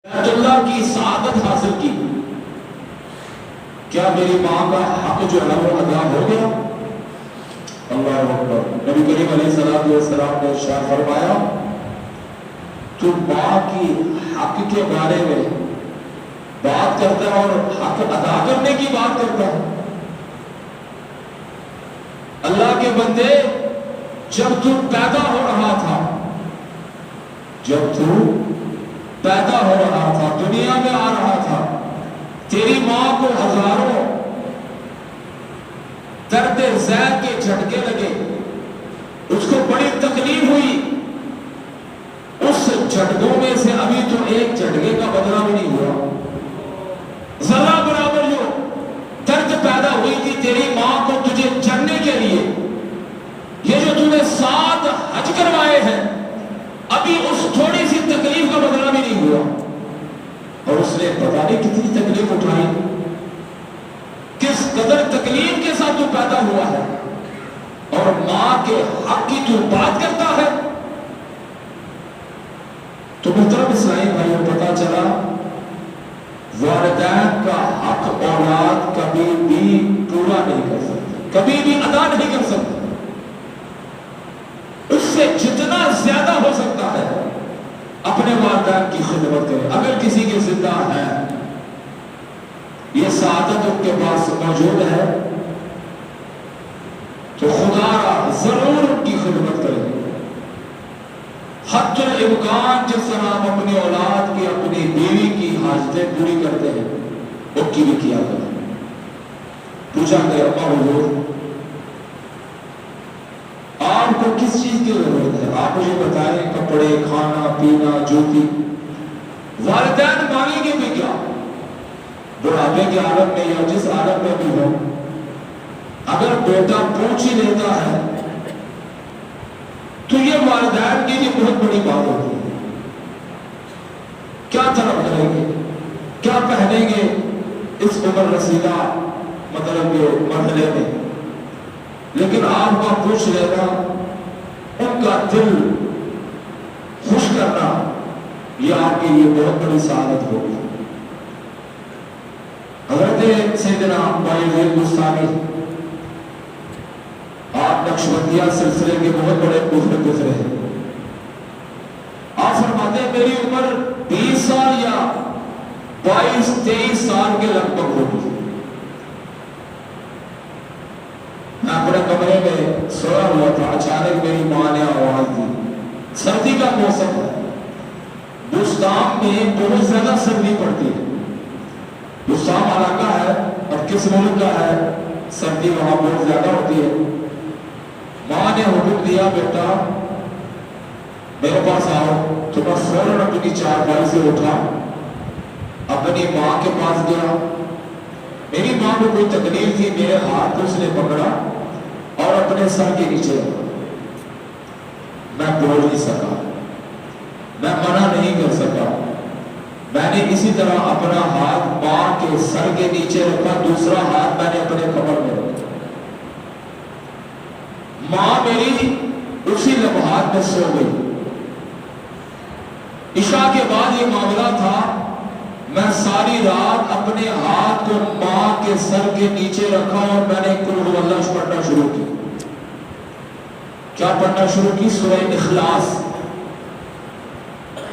بیت اللہ کی سعادت حاصل کی، کیا میری ماں کا حق جو ہے وہ ادا ہو گیا؟ اللہ اکبر۔ نبی کریم علیہ الصلوۃ والسلام نے ارشاد فرمایا، تو ماں کی حق کے بارے میں بات کرتا ہے اور حق ادا کرنے کی بات کرتا ہے۔ اللہ کے بندے، جب تو پیدا ہو رہا تھا، دنیا میں آ رہا تھا، تیری ماں کو ہزاروں درد ذیل کے جھٹکے لگے، اس کو بڑی تکلیف ہوئی، اس جھٹکوں میں سے ابھی تو ایک جھٹکے کا بدلہ بھی نہیں ہوا، ذرہ برابر جو درد پیدا ہوئی تھی تیری ماں کو تجھے جننے کے لیے، یہ جو تم نے 7 حج کروائے ہیں، ابھی اس تھوڑی سی تکلیف کا بدلہ بھی نہیں ہوا، اور اس نے پتہ نہیں کتنی تکلیف اٹھائی، کس قدر تکلیف کے ساتھ تو پیدا ہوا ہے، اور ماں کے حق کی تو بات کرتا ہے۔ تو محترم اسلامی بھائیوں، پتہ چلا والدین کا حق اولاد کبھی بھی پورا نہیں کر سکتی، کبھی بھی ادا نہیں کر سکتی، اس سے جتنا زیادہ ہو سکتا ہے اپنے والدین کی خدمت کرے۔ اگر کسی کے زندہ ہے، یہ سعادت ان کے پاس موجود ہے، تو خدا را ضرور ان کی خدمت کرے، حتی الامکان جس طرح ہم اپنی اولاد کی، اپنی بیوی کی حاجتیں پوری کرتے ہیں، ان کی بھی کیا کریں۔ پوچھا کہ اما حضور، آپ کو کس چیز کی ضرورت ہے؟ آپ مجھے بتائیں، کپڑے، کھانا پینا، جوتی۔ والدین مانگیں گے بھی کیا؟ بڑھاپے کے عالم میں یا جس عالم میں بھی ہو، اگر بیٹا پوچھ ہی لیتا ہے تو یہ والدین کی بھی بہت بڑی بات ہوتی ہے۔ کیا طلب کریں گے، کیا پہنیں گے اس عمر رسیدہ مطلب کے مرحلے میں، لیکن آپ کا پوچھ لینا، ان کا دل خوش کرنا، یہ آپ کے لیے بہت بڑی سعادت ہوگی۔ حضرت سیدنا بایزید بستامی، آپ نقشبندیہ سلسلے کے بہت بڑے گزرے ہیں۔ آپ فرماتے ہیں میری عمر 20 سال یا 22-23 سال کے لگ بھگ ہوگی، میں اپنے کمرے میں سویا ہوا تھا، اچانک میری ماں نے آواز دی، سردی کا موسم ہے، بستام میں بہت زیادہ سردی پڑتی ہے، بستام علاقہ ہے اور کس ملک کا ہے، سردی وہاں بہت زیادہ ہوتی ہے۔ ماں نے حکم دیا، بیٹا میرے پاس آؤ۔ تو میں فوراً اپنی چارپائی سے اٹھا، اپنی ماں کے پاس گیا۔ میری ماں کو کوئی تکلیف تھی، میرے ہاتھ اس نے پکڑا اور اپنے سر کے نیچے رکھا۔ میں بول نہیں سکا، میں منع نہیں کر سکا، میں نے اسی طرح اپنا ہاتھ ماں کے سر کے نیچے رکھا، دوسرا ہاتھ میں نے اپنے کمر میں رکھا۔ ماں میری اسی لمحات میں سو گئی۔ عشاء کے بعد یہ معاملہ تھا، میں ساری رات اپنے ہاتھ کو ماں کے سر کے نیچے رکھا اور میں نے قل هو اللہ پڑھنا شروع کی۔ کیا پڑھنا شروع کی؟ سورہ اخلاص۔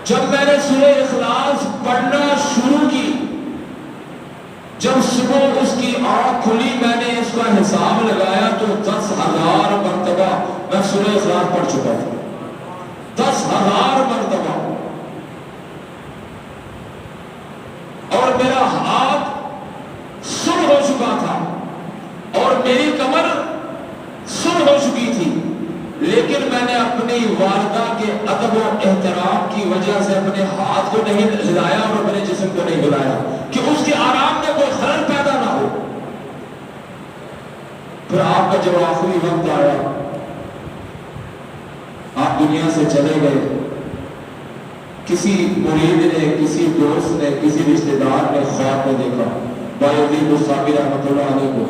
جب میں نے سورہ اخلاص پڑھنا شروع کی، جب صبح اس کی آنکھ کھلی، میں نے اس کا حساب لگایا تو 10,000 مرتبہ میں سورہ اخلاص پڑھ چکا تھا۔ 10,000 مرتبہ، اور میرا ہاتھ سن ہو چکا تھا اور میری کمر سن ہو چکی تھی، لیکن میں نے اپنی والدہ کے ادب و احترام کی وجہ سے اپنے ہاتھ کو نہیں ہلایا اور اپنے جسم کو نہیں ہلایا کہ اس کے آرام میں کوئی خلل پیدا نہ ہو۔ پھر آپ کا جب آخری وقت آیا، آپ دنیا سے چلے گئے، کسی مرید نے، کسی دوست نے، کسی رشتہ دار نے خواب میں دیکھا بایزید بستامی رحمۃ اللہ علیہ کو،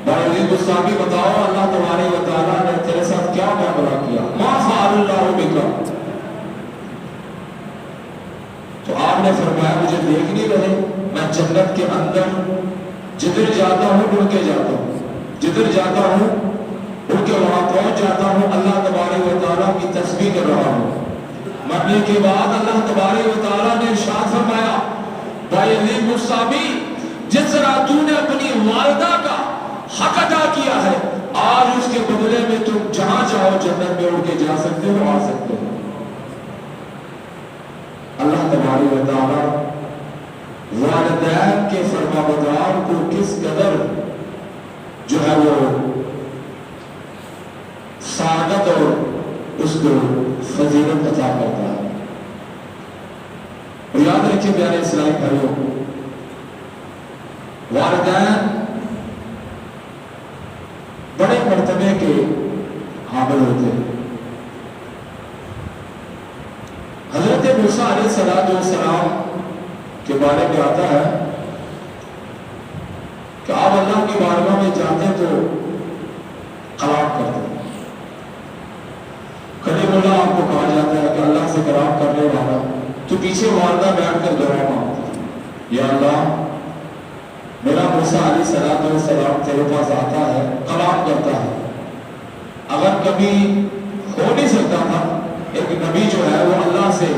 بایزید بستامی بتاؤ اللہ تبارک و تعالیٰ نے تیرے ساتھ کیا معاملہ کیا، ما فعل اللہ بک۔ تو آپ نے فرمایا مجھے دیکھ نہیں رہے، میں جنت کے اندر جدھر جاتا ہوں اڑ کے جاتا ہوں، جدھر جاتا ہوں اڑ کے وہاں پہنچ جاتا ہوں، اللہ تبارک و تعالیٰ کی تسبیح کر رہا ہوں۔ مرنے کے بعد اللہ تبارک و تعالیٰ نے ارشاد فرمایا بھائی علی مصابی، جس طرح تو نے اپنی والدہ کا حق ادا کیا ہے، آج اس کے بدلے میں تم جہاں چاہو جنت میں اڑ کے جا سکتے ہو، آ سکتے ہو۔ اللہ تبارک و تعالیٰ والدین کے فرمانبردار کو کس قدر جو ہے وہ سعادت اور اس کو فضیلت عطا کرتا ہے۔ اور یاد رکھیں پیارے اسلامی بھائیوں، والدین بڑے مرتبے کے حامل ہوتے ہیں۔ حضرت موسیٰ علیہ السلام کے بارے میں آتا ہے کہ آپ اللہ کی بارگاہ میں جاتے تو کلام کرتے ہیں۔ کلیم اللہ آپ کو کہا جاتا ہے کہ اللہ سے کلام کرنے والا تو پیچھے والدہ بیٹھ کر دعا مانگتا ہے، یا اللہ میرا موسیٰ علیہ السلام تیرے پاس آتا ہے، کلام کرتا ہے۔ اگر کبھی ہو نہیں سکتا تھا، ایک نبی جو ہے وہ اللہ سے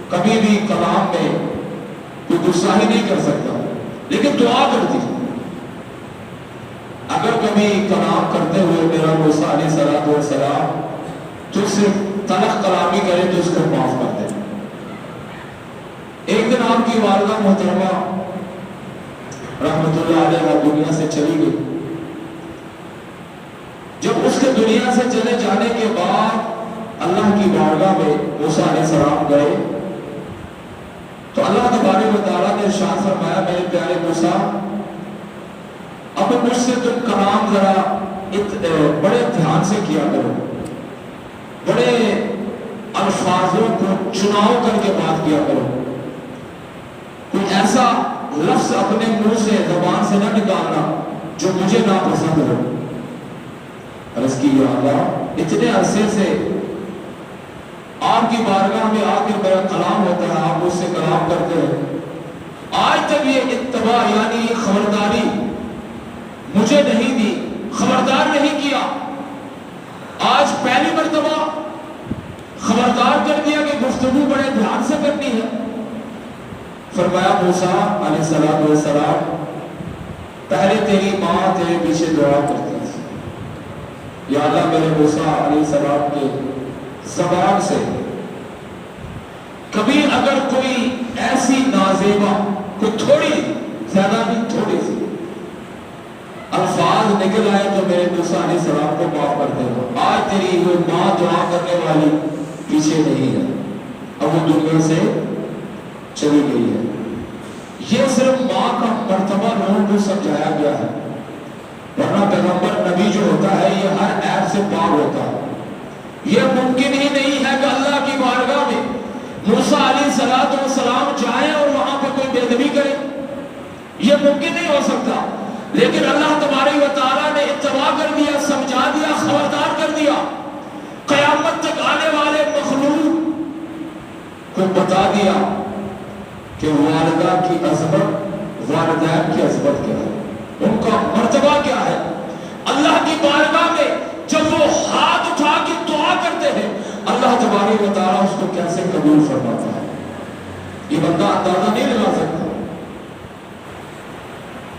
کبھی بھی کلام میں کوئی غصہ ہی نہیں کر سکتا، لیکن دعا کرتی ہے۔ اگر کبھی کلام کرتے ہوئے میرا موسیٰ علیہ السلام تجھ سے تلخ کلامی کرے تو اس کو معاف کر دے۔ ایک دن آپ کی والدہ محترمہ رحمت اللہ علیہ دنیا سے چلی گئی۔ جب اس کے دنیا سے چلے جانے کے بعد اللہ کی بارگاہ میں موسیٰ علیہ السلام گئے تو اللہ تبارک و تعالیٰ نے ارشاد فرمایا میرے پیارے موسیٰ، اب مجھ سے تم کلام ذرا بڑے دھیان سے کیا کرو، بڑے الفاظوں کو چناؤ کر کے بات کیا کرو، کوئی ایسا لفظ اپنے منہ سے زبان سے نہ نکالنا جو مجھے ناپسند ہو۔ عرض کی یا اللہ اتنے عرصے سے آپ کی بارگاہ میں آ کے میرا کلام ہوتا ہے، آپ مجھ سے کلام کرتے ہیں، آج تک یہ اتباع یعنی یہ خبرداری مجھے نہیں دی، خبردار نہیں کیا، آج پہلی مرتبہ خبردار کر دیا کہ گفتگو بڑے دھیان سے کرنی ہے۔ فرمایا موسیٰ علیہ السلام پہلے تیری ماں تیرے پیچھے دعا کرتی تھی، یا اللہ میرے موسیٰ علیہ السلام کے زبان سے کبھی اگر کوئی ایسی نازیبہ، کوئی تھوڑی زیادہ نہیں تھوڑی سی الفاظ نکل آئے تو میرے موسیٰ علیہ السلام کو معاف کر دے گا۔ آج تیری وہ ماں دعا کرنے والی پیچھے نہیں ہے، اب وہ دنیا سے چلی گئی ہے۔ یہ صرف ماں کا مرتبہ لوگوں کو سمجھایا گیا ہے، ورنہ پیغمبر نبی جو ہوتا ہے یہ ہر عیب سے پاک ہوتا ہے۔ یہ ممکن ہی نہیں ہے کہ اللہ کی بارگاہ میں موسیٰ علیہ السلام جائیں اور وہاں پہ کوئی بے ادبی کرے، یہ ممکن نہیں ہو سکتا، لیکن اللہ تبارک و تعالیٰ نے اتباع کر دیا، سمجھا دیا، خبردار کر دیا، قیامت تک آنے والے مخلوق کو بتا دیا کہ والدہ کی عظمت، والدین کی عظمت کیا ہے، ان کا مرتبہ کیا ہے۔ اللہ کی بارگاہ میں جب وہ ہاتھ اٹھا کے دعا کرتے ہیں، اللہ تبارک و تعالیٰ اس کو کیسے قبول فرماتا ہے، یہ بندہ اندازہ نہیں لگا سکتا۔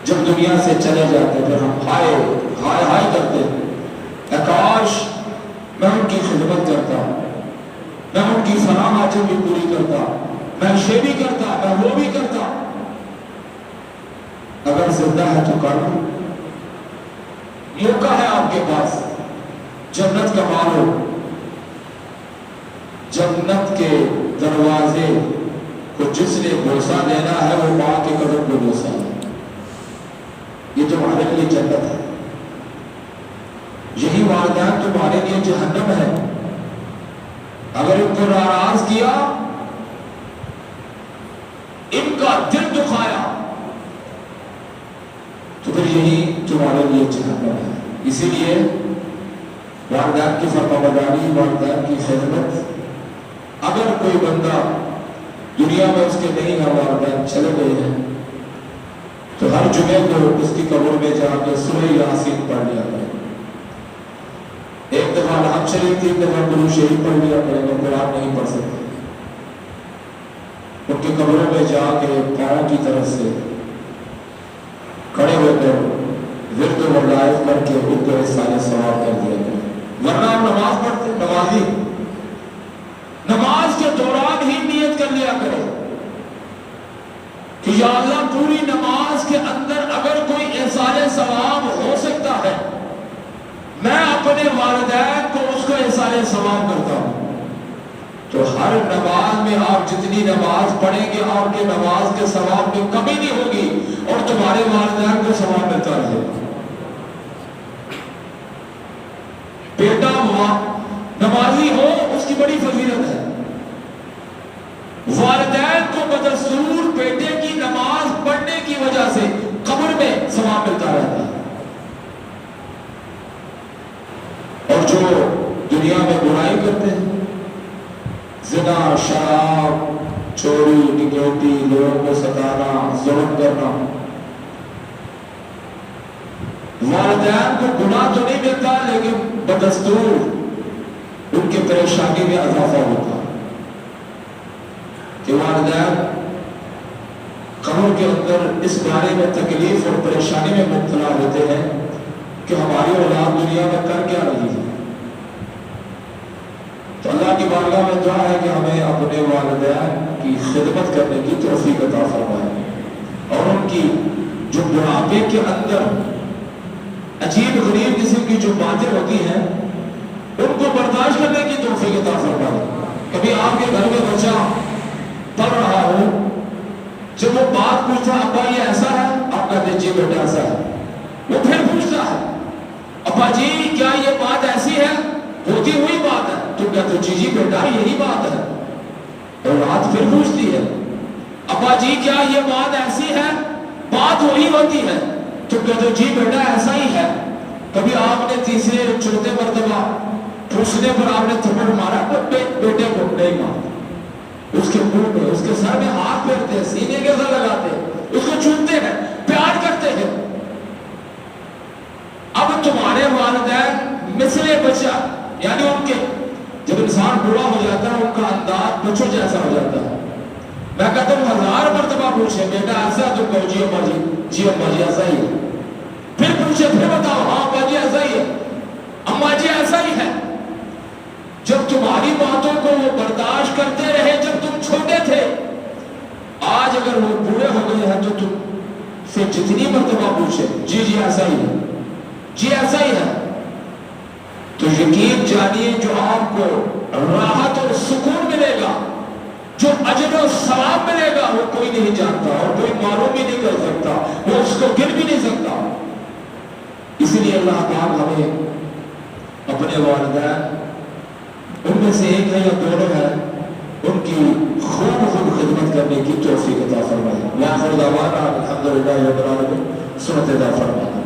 جب دنیا سے چلے جاتے پھر ہم ہائے ہائے ہائے کرتے ہیں، کاش میں ان کی خدمت کرتا، میں ان کی فلاں حاجت بھی پوری کرتا، میں یہ بھی کرتا، میں وہ بھی کرتا۔ اگر زندہ ہے تو کر لو، موقع ہے آپ کے پاس، جنت کا مال ہو، جنت کے دروازے کو جس نے بوسہ دینا ہے وہ ماں کے قدم کو بوسہ ہے، یہ تمہارے لیے جنت ہے۔ یہی والدین تمہارے لیے جہنم ہے، اگر ان کو ناراض کیا، ان کا دل دکھایا، تو پھر یہی تمہارے لیے جہنم ہے۔ اسی لیے والدین کی فرمانبرداری، والدین کی خدمت، اگر کوئی بندہ دنیا میں اس کے نہیں ہیں والدین چلے گئے ہیں، تو ہر جمعے کو اس کی قبر میں جا کے سورہ یاسین پڑھ لیا کریں، ایک دفعہ نعت شریف 3 دفعہ درود شریف پڑھ لیا کریں۔ اگر قرآن نہیں پڑھ سکتے ان کی قبروں میں جا کے پاؤں کی طرف سے کھڑے ہو کر ورد و وظائف کر کے ان کو احسان ثواب کر دیا کریں۔ ورنہ ہم نماز پڑھتے نمازی نماز کے دوران ہی نیت کر لیا کرے کہ یا اللہ پوری نماز کے اندر اگر کوئی احسان ثواب ہو سکتا ہے میں اپنے والدین کو اس کو احسان ثواب کرتا ہوں۔ تو ہر نماز میں آپ جتنی نماز پڑھیں گے آپ کے نماز کے ثواب میں کمی نہیں ہوگی اور تمہارے والدین کو ثواب ملتا رہے گا۔ بیٹا نمازی ہو اس کی بڑی فضیلت ہے، والدین کو بدستور بیٹے کی نماز پڑھنے کی وجہ سے قبر میں ثواب ملتا رہتا ہے۔ اور جو دنیا میں برائی کرتے ہیں، زنا، شراب، چوری، ڈکیتی، لوگوں کو ستانا، ظلم کرنا، والدین کو گناہ تو نہیں ملتا لیکن بدستور ان کی پریشانی میں اضافہ ہوتا کہ والدین قبر کے اندر اس بارے میں تکلیف اور پریشانی میں مبتلا ہوتے ہیں کہ ہماری اولاد دنیا میں کر کیا رہی ہے۔ تو اللہ کی بارگاہ میں دعا ہے کہ ہمیں اپنے والدین کی خدمت کرنے کی توفیق عطا فرمائے اور ان کی جو بڑھاپے کے اندر عجیب غریب قسم کی جو باتیں ہوتی ہیں ان کو برداشت کرنے کی توفیق عطا فرمائے۔ کبھی آپ کے گھر میں بچہ پڑھ رہا ہو، جب وہ بات پوچھتا ابا یہ ایسا ہے، آپ کہتے ہیں جی بیٹا ایسا ہے، وہ پھر پوچھتا ہے ابا جی کیا یہ بات ایسی ہے، ہوتی ہوئی بات ہے، تو کہتے جی جی بیٹا یہی بات ہے، اور رات پھر پوچھتی ہے ابا جی کیا یہ بات ایسی ہے، بات وہی ہوتی ہے، تو کہتے جی بیٹا ایسا ہی ہے۔ کبھی آپ نے تیسرے چوتھے مرتبہ پوچھنے پر آپ نے تھپڑ مارا بیٹے کو؟ نہیں مارا، اس کے منہ میں اس کے سر میں ہاتھ پھیرتے ہیں، سینے کے سر لگاتے ہیں، اس کو چومتے ہیں، پیار کرتے ہیں۔ اب تمہارے والدین مثل بچہ، یعنی ان کے جب انسان بوڑھا ہو جاتا ہے ان کا انداز بچوں جیسا ہو جاتا ہے۔ میں کہتا ہوں 1000 مرتبہ پوچھے بیٹا ایسا، تو کہو جی اماں جی، جی اماں جی ایسا ہی ہے، پھر پوچھے پھر بتاؤ ہاں اماں جی ایسا ہی ہے، اماں جی ایسا ہی ہے۔ جب تمہاری باتوں کو وہ برداشت کرتے رہے جب تم چھوٹے تھے، آج اگر وہ بوڑھے ہو گئے ہیں تو تم سے جتنی مرتبہ پوچھے جی جی ایسا ہی ہے، جی ایسا ہی ہے، تو یقین جانیے جو آپ کو راحت اور سکون ملے گا، جو اجر و ثواب ملے گا، وہ کوئی نہیں جانتا اور کوئی معلوم بھی نہیں کر سکتا، وہ اس کو گر بھی نہیں سکتا۔ اس لیے اللہ پاک ہمیں اپنے والدین، ان میں سے ایک ہے یا دونوں ہے، ان کی خوب خدمت کرنے کی توفیق عطا فرمائے۔ وآخر دعوانا الحمدللہ رب العالمین، سنت عطا فرمائے۔